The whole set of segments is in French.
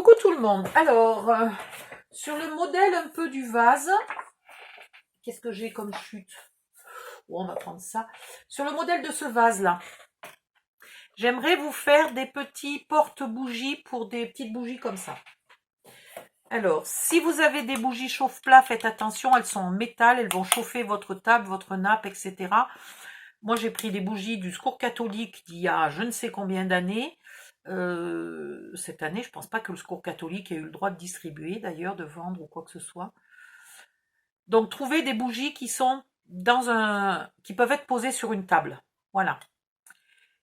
Coucou tout le monde. Alors, sur le modèle un peu du vase, qu'est-ce que j'ai comme chute? Bon, on va prendre ça. Sur le modèle de ce vase-là, j'aimerais vous faire des petits porte-bougies pour des petites bougies comme ça. Alors, si vous avez des bougies chauffe-plat, faites attention, elles sont en métal, elles vont chauffer votre table, votre nappe, etc. Moi, j'ai pris des bougies du Secours catholique d'il y a je ne sais combien d'années. Cette année, je pense pas que le Secours catholique ait eu le droit de distribuer, d'ailleurs, de vendre ou quoi que ce soit. Donc, trouvez des bougies qui sont qui peuvent être posées sur une table. Voilà.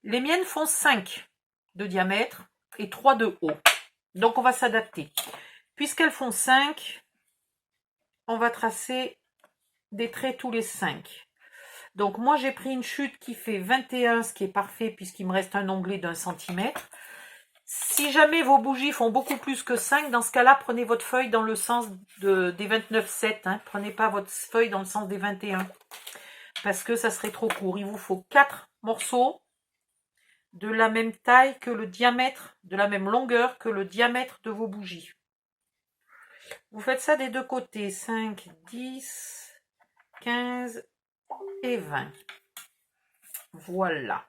Les miennes font 5 de diamètre et 3 de haut. Donc, on va s'adapter. Puisqu'elles font 5, on va tracer des traits tous les 5. Donc, moi, j'ai pris une chute qui fait 21, ce qui est parfait puisqu'il me reste un onglet d'1 centimètre. Si jamais vos bougies font beaucoup plus que 5, dans ce cas-là, prenez votre feuille dans le sens des 29,7. Hein. Prenez pas votre feuille dans le sens des 21. Parce que ça serait trop court. Il vous faut 4 morceaux de la même taille que le diamètre, de la même longueur que le diamètre de vos bougies. Vous faites ça des deux côtés. 5, 10, 15 et 20. Voilà.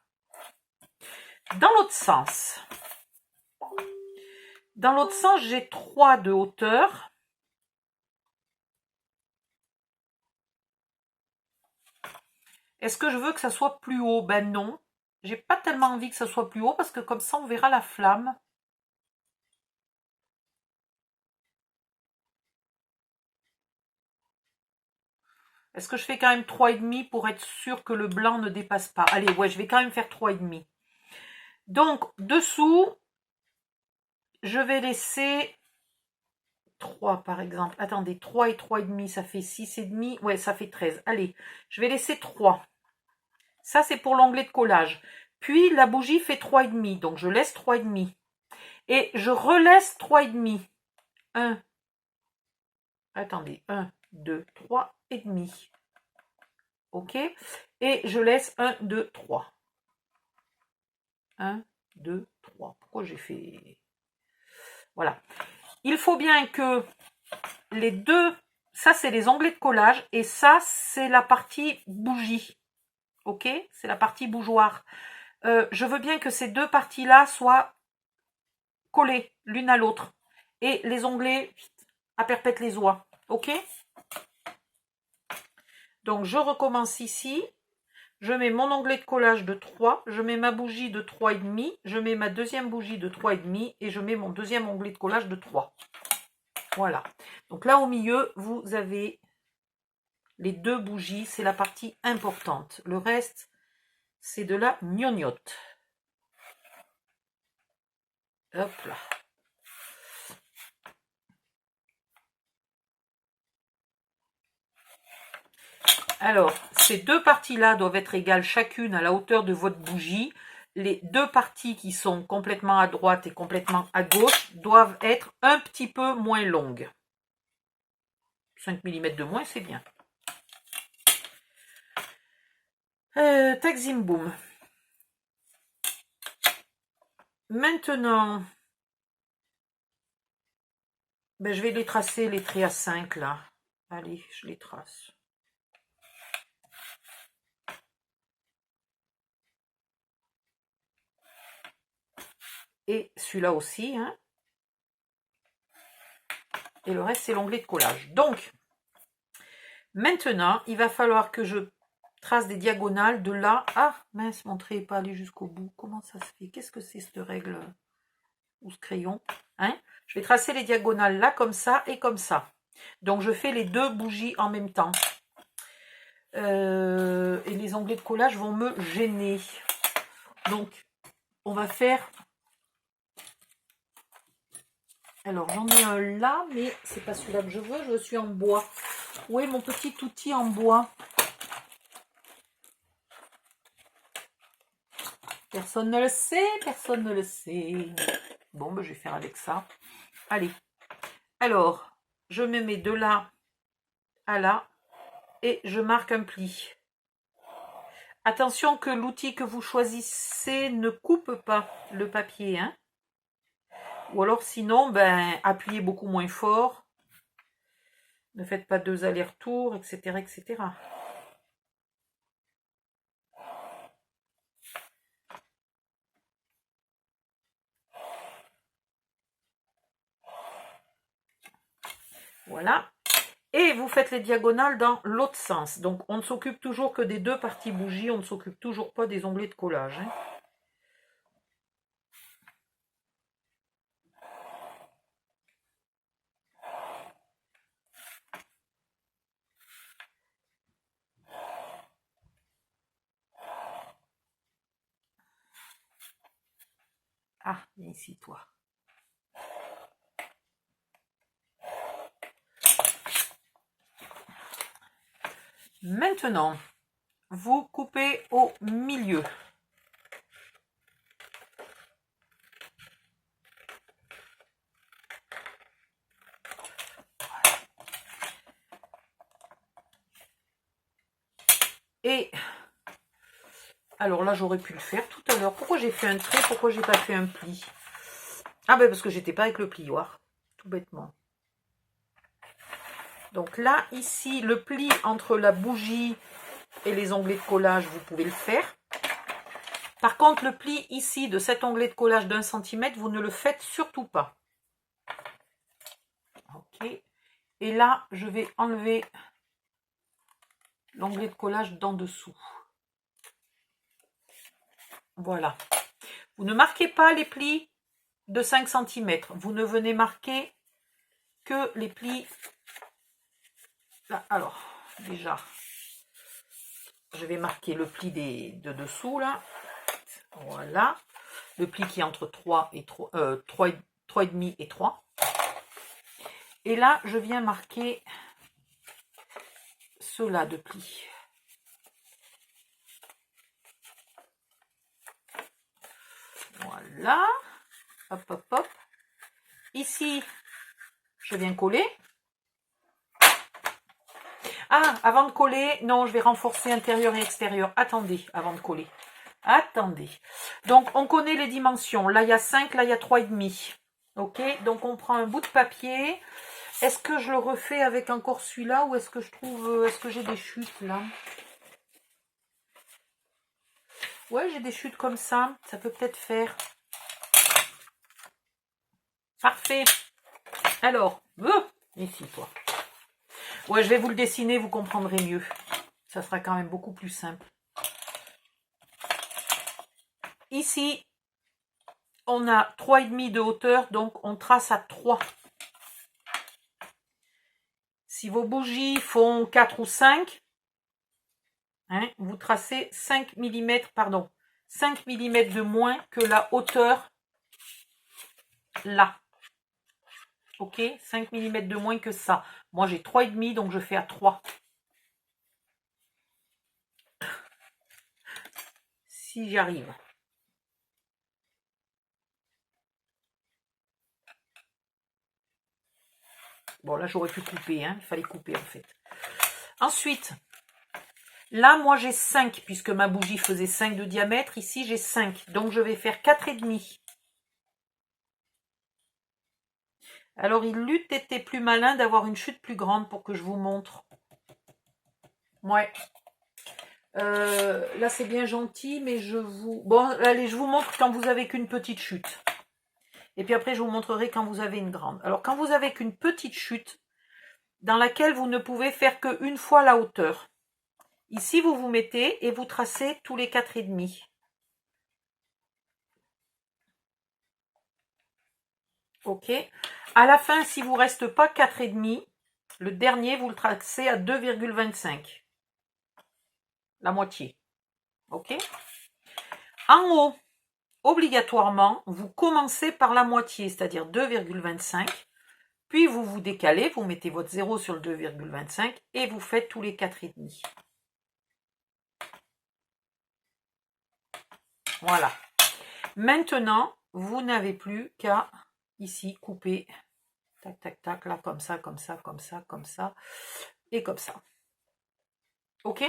Dans l'autre sens. Dans l'autre sens, j'ai 3 de hauteur. Est-ce que je veux que ça soit plus haut? Ben non. J'ai pas tellement envie que ça soit plus haut parce que comme ça, on verra la flamme. Est-ce que je fais quand même 3,5 pour être sûr que le blanc ne dépasse pas? Allez, ouais, je vais quand même faire 3,5. Donc, dessous, je vais laisser 3 par exemple. Attendez, 3 et 3,5, ça fait 6,5. Ouais, ça fait 13. Allez, je vais laisser 3. Ça, c'est pour l'onglet de collage. Puis, la bougie fait 3,5. Donc, je laisse 3,5. Et je relaisse 3,5. 1. Attendez, 1, 2, 3 et demi. Ok? Et je laisse 1, 2, 3. 1, 2, 3. Pourquoi j'ai fait... Voilà. Il faut bien que les deux... Ça, c'est les onglets de collage. Et ça, c'est la partie bougie. Ok? C'est la partie bougeoir. Je veux bien que ces deux parties-là soient collées l'une à l'autre. Et les onglets à perpète les oies. Ok? Donc, je recommence ici. Je mets mon onglet de collage de 3, je mets ma bougie de 3,5, je mets ma deuxième bougie de 3,5 et je mets mon deuxième onglet de collage de 3. Voilà. Donc là, au milieu, vous avez les deux bougies, c'est la partie importante. Le reste, c'est de la gnognotte. Hop là. Alors, ces deux parties-là doivent être égales chacune à la hauteur de votre bougie. Les deux parties qui sont complètement à droite et complètement à gauche doivent être un petit peu moins longues. 5 mm de moins, c'est bien. Tac zim boum. Maintenant, ben, je vais les tracer, les traits à 5 là. Allez, je les trace. Et celui-là aussi. Hein. Et le reste, c'est l'onglet de collage. Donc, maintenant, il va falloir que je trace des diagonales de là. Ah, mince, mon trait n'est pas allé jusqu'au bout. Comment ça se fait? Qu'est-ce que c'est cette règle? Ou ce crayon? Hein? Je vais tracer les diagonales là, comme ça et comme ça. Donc, je fais les deux bougies en même temps. Et les onglets de collage vont me gêner. Donc, on va faire... Alors, j'en ai un là, mais c'est pas celui-là que je veux. Je suis en bois. Où est mon petit outil en bois? Personne ne le sait, personne ne le sait. Bon, ben, je vais faire avec ça. Allez. Alors, je me mets de là à là et je marque un pli. Attention que l'outil que vous choisissez ne coupe pas le papier. Hein. Ou alors sinon, ben, appuyez beaucoup moins fort. Ne faites pas 2 allers-retours, etc., etc. Voilà. Et vous faites les diagonales dans l'autre sens. Donc, on ne s'occupe toujours que des 2 parties bougies. On ne s'occupe toujours pas des onglets de collage. Hein. Ah, viens ici, toi. Maintenant, vous coupez au milieu. Et alors là, j'aurais pu le faire tout à l'heure. Pourquoi j'ai fait un trait? Pourquoi j'ai pas fait un pli? Ah ben parce que j'étais pas avec le plioir, tout bêtement. Donc là, ici, le pli entre la bougie et les onglets de collage, vous pouvez le faire. Par contre, le pli ici de cet onglet de collage d'1 cm, vous ne le faites surtout pas. Ok. Et là, je vais enlever l'onglet de collage d'en dessous. Voilà. Vous ne marquez pas les plis de 5 cm. Vous ne venez marquer que les plis. Là, alors, déjà, je vais marquer le pli de dessous, là. Voilà. Le pli qui est entre 3 et 3,5 et 3. Et là, je viens marquer ceux-là de plis. Voilà. Hop, hop, hop. Ici, je viens coller. Ah, avant de coller, non, je vais renforcer intérieur et extérieur. Attendez, avant de coller. Attendez. Donc, on connaît les dimensions. Là, il y a 5, là, il y a 3,5. Ok, donc on prend un bout de papier. Est-ce que je le refais avec encore celui-là ou est-ce que je trouve... Est-ce que j'ai des chutes, là? Ouais, j'ai des chutes comme ça. Ça peut peut-être faire. Parfait. Alors, ici, toi. Ouais, je vais vous le dessiner, vous comprendrez mieux. Ça sera quand même beaucoup plus simple. Ici, on a 3,5 de hauteur, donc on trace à 3. Si vos bougies font 4 ou 5, hein, vous tracez 5 mm, pardon, 5 mm de moins que la hauteur là. Ok, 5 mm de moins que ça. Moi, j'ai 3,5, donc je fais à 3. Si j'y arrive. Bon, là, j'aurais pu couper, hein. Il fallait couper, en fait. Ensuite, là, moi, j'ai 5, puisque ma bougie faisait 5 de diamètre. Ici, j'ai 5. Donc, je vais faire 4,5. Alors, il eût été plus malin d'avoir une chute plus grande pour que je vous montre. Ouais. Là, c'est bien gentil, mais je vous... Bon, allez, je vous montre quand vous avez qu'une petite chute. Et puis après, je vous montrerai quand vous avez une grande. Alors, quand vous avez qu'une petite chute, dans laquelle vous ne pouvez faire qu'une fois la hauteur. Ici, vous vous mettez et vous tracez tous les 4,5. Ok. À la fin, si vous ne reste pas 4,5, le dernier, vous le tracez à 2,25. La moitié. Ok. En haut, obligatoirement, vous commencez par la moitié, c'est-à-dire 2,25. Puis vous vous décalez, vous mettez votre 0 sur le 2,25 et vous faites tous les 4,5. Voilà. Maintenant, vous n'avez plus qu'à ici couper. Tac, tac, tac, là, comme ça, comme ça, comme ça, comme ça. Et comme ça. Ok.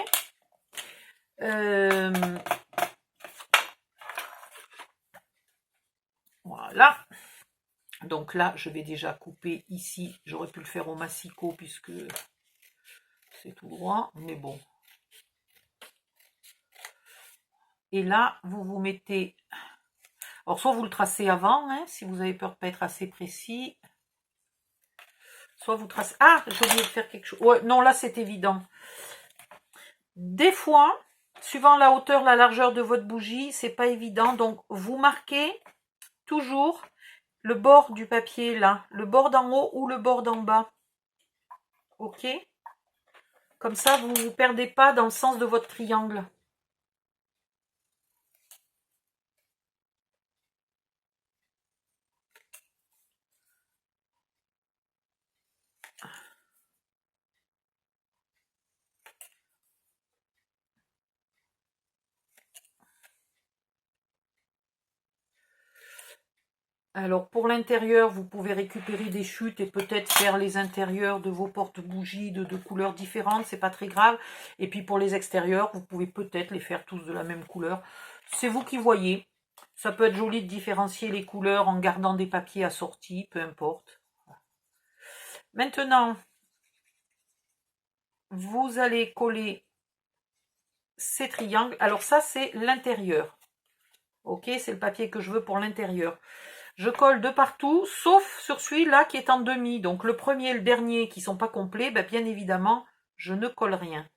Voilà. Donc là, je vais déjà couper ici. J'aurais pu le faire au massicot puisque c'est tout droit, mais bon. Et là, vous vous mettez... Alors, soit vous le tracez avant, hein, si vous avez peur de ne pas être assez précis. Soit vous tracez... Ah, j'ai oublié de faire quelque chose. Ouais, non, là, c'est évident. Des fois, suivant la hauteur, la largeur de votre bougie, c'est pas évident. Donc, vous marquez toujours le bord du papier, là. Le bord d'en haut ou le bord d'en bas. Ok? Comme ça, vous ne vous perdez pas dans le sens de votre triangle. Alors pour l'intérieur, vous pouvez récupérer des chutes et peut-être faire les intérieurs de vos porte-bougies de couleurs différentes, c'est pas très grave. Et puis pour les extérieurs, vous pouvez peut-être les faire tous de la même couleur. C'est vous qui voyez. Ça peut être joli de différencier les couleurs en gardant des papiers assortis, peu importe. Maintenant, vous allez coller ces triangles. Alors ça, c'est l'intérieur. Ok, c'est le papier que je veux pour l'intérieur. Je colle de partout, sauf sur celui-là qui est en demi. Donc le premier et le dernier qui ne sont pas complets, ben, bien évidemment, je ne colle rien.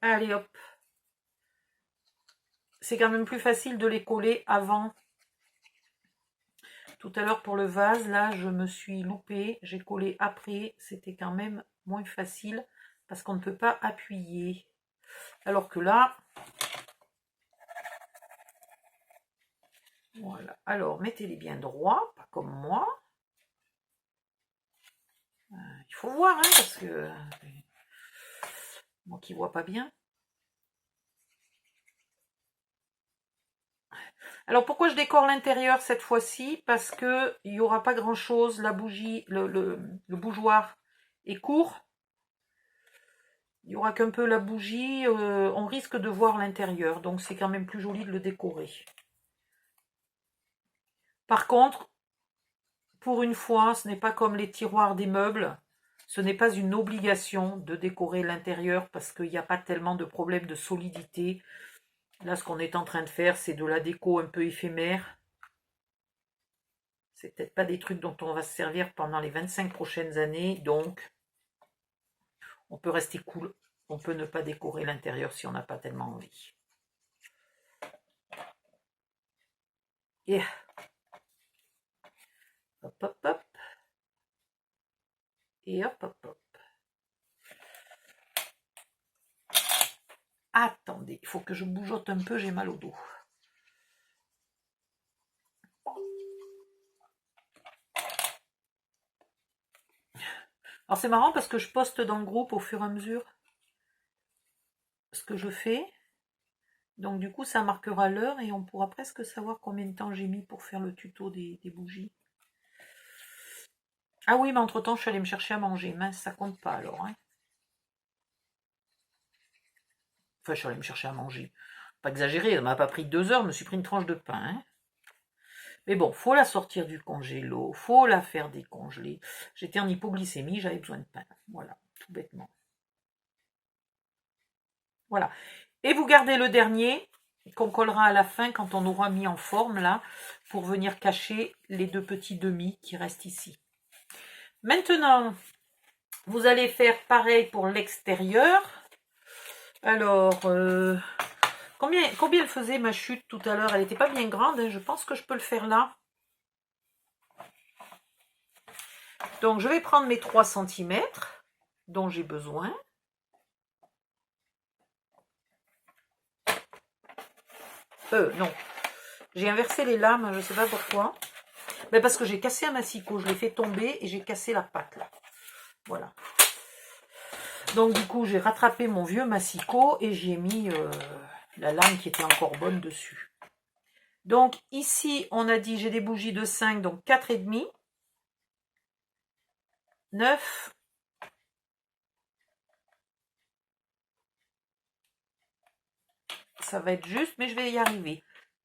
Allez hop. C'est quand même plus facile de les coller avant. Tout à l'heure pour le vase, là, je me suis loupée. J'ai collé après. C'était quand même moins facile parce qu'on ne peut pas appuyer. Alors que là... Voilà. Alors, mettez-les bien droits, pas comme moi. Il faut voir, hein, parce que... Moi qui vois pas bien. Alors pourquoi je décore l'intérieur cette fois-ci? Parce que il n'y aura pas grand-chose. La bougie, le bougeoir est court. Il n'y aura qu'un peu la bougie. On risque de voir l'intérieur. Donc c'est quand même plus joli de le décorer. Par contre, pour une fois, ce n'est pas comme les tiroirs des meubles. Ce n'est pas une obligation de décorer l'intérieur parce qu'il n'y a pas tellement de problème de solidité. Là, ce qu'on est en train de faire, c'est de la déco un peu éphémère. C'est peut-être pas des trucs dont on va se servir pendant les 25 prochaines années, donc on peut rester cool. On peut ne pas décorer l'intérieur si on n'a pas tellement envie. Et hop, hop, hop. Et hop, hop, hop. Attendez, il faut que je bougeotte un peu, j'ai mal au dos. Alors c'est marrant parce que je poste dans le groupe au fur et à mesure ce que je fais. Donc du coup ça marquera l'heure et on pourra presque savoir combien de temps j'ai mis pour faire le tuto des bougies. Ah oui, mais entre temps je suis allée me chercher à manger. Mince, ça compte pas alors. Hein. Enfin, je suis allée me chercher à manger. Pas exagéré, ça m'a pas pris 2 heures, je me suis pris une tranche de pain. Hein. Mais bon, faut la sortir du congélo, faut la faire décongeler. J'étais en hypoglycémie, j'avais besoin de pain. Voilà, tout bêtement. Voilà. Et vous gardez le dernier, qu'on collera à la fin quand on aura mis en forme, là, pour venir cacher les 2 petits demi qui restent ici. Maintenant, vous allez faire pareil pour l'extérieur. Alors, combien elle faisait ma chute tout à l'heure? Elle n'était pas bien grande, hein. Je pense que je peux le faire là. Donc, je vais prendre mes 3 cm dont j'ai besoin. Non. J'ai inversé les lames, je ne sais pas pourquoi. Mais parce que j'ai cassé un massicot, je l'ai fait tomber et j'ai cassé la patte là. Voilà. Donc du coup, j'ai rattrapé mon vieux massicot et j'ai mis la lame qui était encore bonne dessus. Donc ici, on a dit j'ai des bougies de 5, donc 4,5. 9. Ça va être juste, mais je vais y arriver.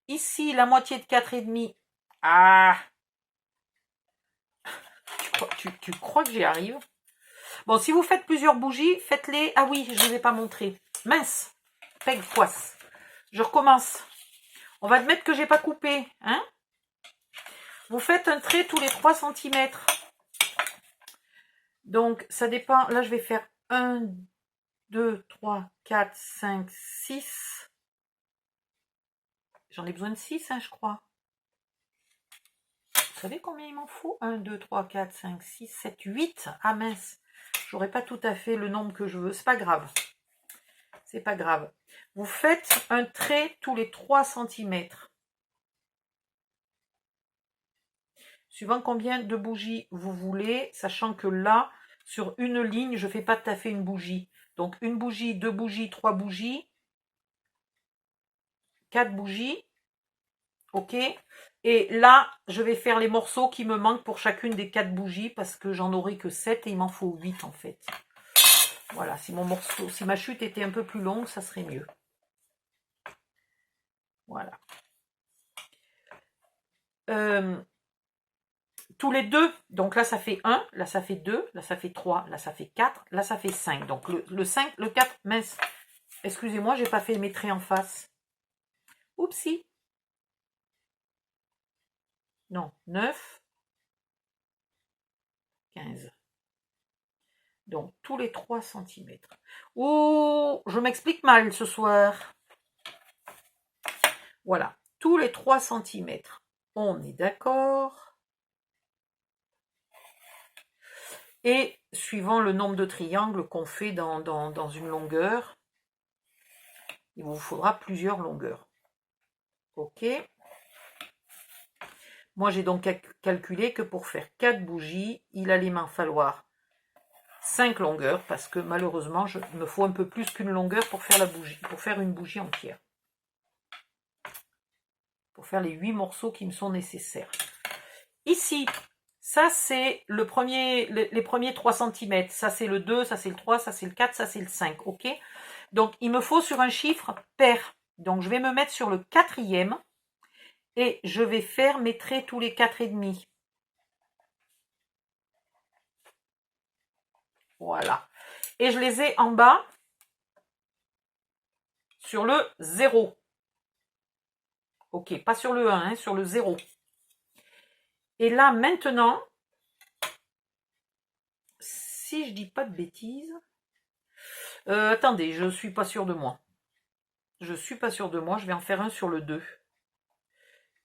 Ici, la moitié de 4,5. Ah, tu crois que j'y arrive? Bon, si vous faites plusieurs bougies, faites-les... Ah oui, je ne vous ai pas montré. Mince, peg poisse. Je recommence. On va admettre que j'ai pas coupé, hein? Vous faites un trait tous les 3 cm. Donc, ça dépend. Là, je vais faire 1, 2, 3, 4, 5, 6. J'en ai besoin de 6, hein, je crois. Vous savez combien il m'en faut? 1, 2, 3, 4, 5, 6, 7, 8. Ah mince, j'aurais pas tout à fait le nombre que je veux. C'est pas grave. C'est pas grave. Vous faites un trait tous les 3 cm. Suivant combien de bougies vous voulez, sachant que là, sur une ligne, je ne fais pas tout à fait une bougie. Donc, une bougie, 2 bougies, 3 bougies, 4 bougies. Ok. Et là, je vais faire les morceaux qui me manquent pour chacune des 4 bougies parce que j'en aurai que 7 et il m'en faut 8 en fait. Voilà, si ma chute était un peu plus longue, ça serait mieux. Voilà. Tous les deux, donc là ça fait 1, là ça fait 2, là ça fait 3, là ça fait 4, là ça fait 5. Donc le 5, le 4, mince, excusez-moi, j'ai pas fait mes traits en face. Oupsie. Non, 9, 15. Donc tous les 3 cm. Oh, je m'explique mal ce soir. Voilà, tous les 3 cm. On est d'accord. Et suivant le nombre de triangles qu'on fait dans une longueur, il vous faudra plusieurs longueurs. Ok. Moi, j'ai donc calculé que pour faire 4 bougies, il allait m'en falloir 5 longueurs, parce que malheureusement, il me faut un peu plus qu'une longueur pour faire la bougie, pour faire une bougie entière. Pour faire les 8 morceaux qui me sont nécessaires. Ici, ça c'est les premiers 3 cm. Ça c'est le 2, ça c'est le 3, ça c'est le 4, ça c'est le 5. Ok. Donc il me faut sur un chiffre pair. Donc je vais me mettre sur le 4e et je vais faire mes traits tous les 4,5. Voilà. Et je les ai en bas sur le 0. Ok, pas sur le 1, hein, sur le 0. Et là, maintenant, si je dis pas de bêtises... attendez, je suis pas sûre de moi. Je suis pas sûre de moi, je vais en faire un sur le 2.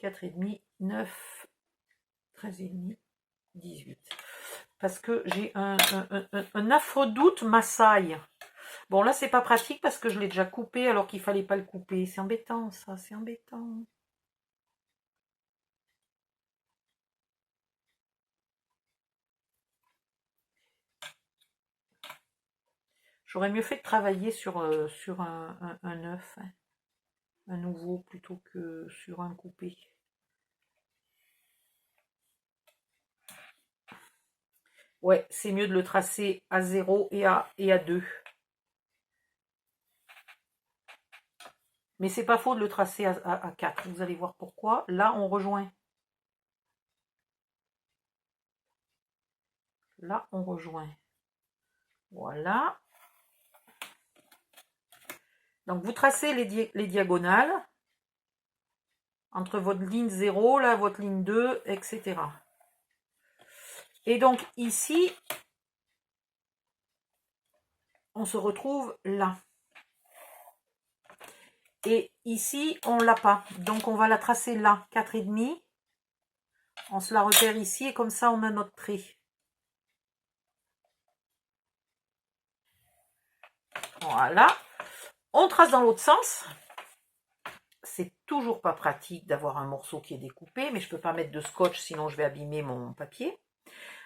4,5, 9, 13,5, 18. Parce que j'ai un affreux doute Massaï. Bon, là, c'est pas pratique parce que je l'ai déjà coupé alors qu'il fallait pas le couper. C'est embêtant, ça, c'est embêtant. J'aurais mieux fait de travailler sur un neuf, hein, un nouveau, plutôt que sur un coupé. Ouais, c'est mieux de le tracer à 0 et à 2. Mais c'est pas faux de le tracer à 4. Vous allez voir pourquoi. Là, on rejoint. Là, on rejoint. Voilà. Donc, vous tracez les diagonales entre votre ligne 0, là, votre ligne 2, etc. Et donc, ici, on se retrouve là. Et ici, on ne l'a pas. Donc, on va la tracer là, 4,5. On se la repère ici et comme ça, on a notre trait. Voilà. On trace dans l'autre sens. C'est toujours pas pratique d'avoir un morceau qui est découpé, mais je ne peux pas mettre de scotch, sinon je vais abîmer mon papier.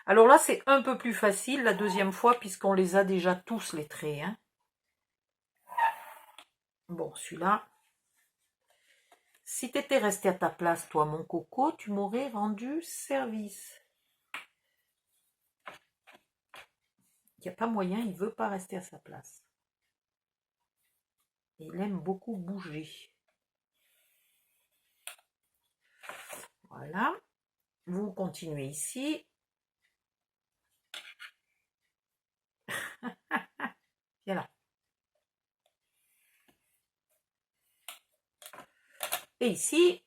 Alors là, c'est un peu plus facile la deuxième fois, puisqu'on les a déjà tous, les traits. Hein. Bon, celui-là... Si tu étais resté à ta place, toi, mon coco, tu m'aurais rendu service. Il n'y a pas moyen, il ne veut pas rester à sa place. Et il aime beaucoup bouger. Voilà. Vous continuez ici. Viens là. Et ici,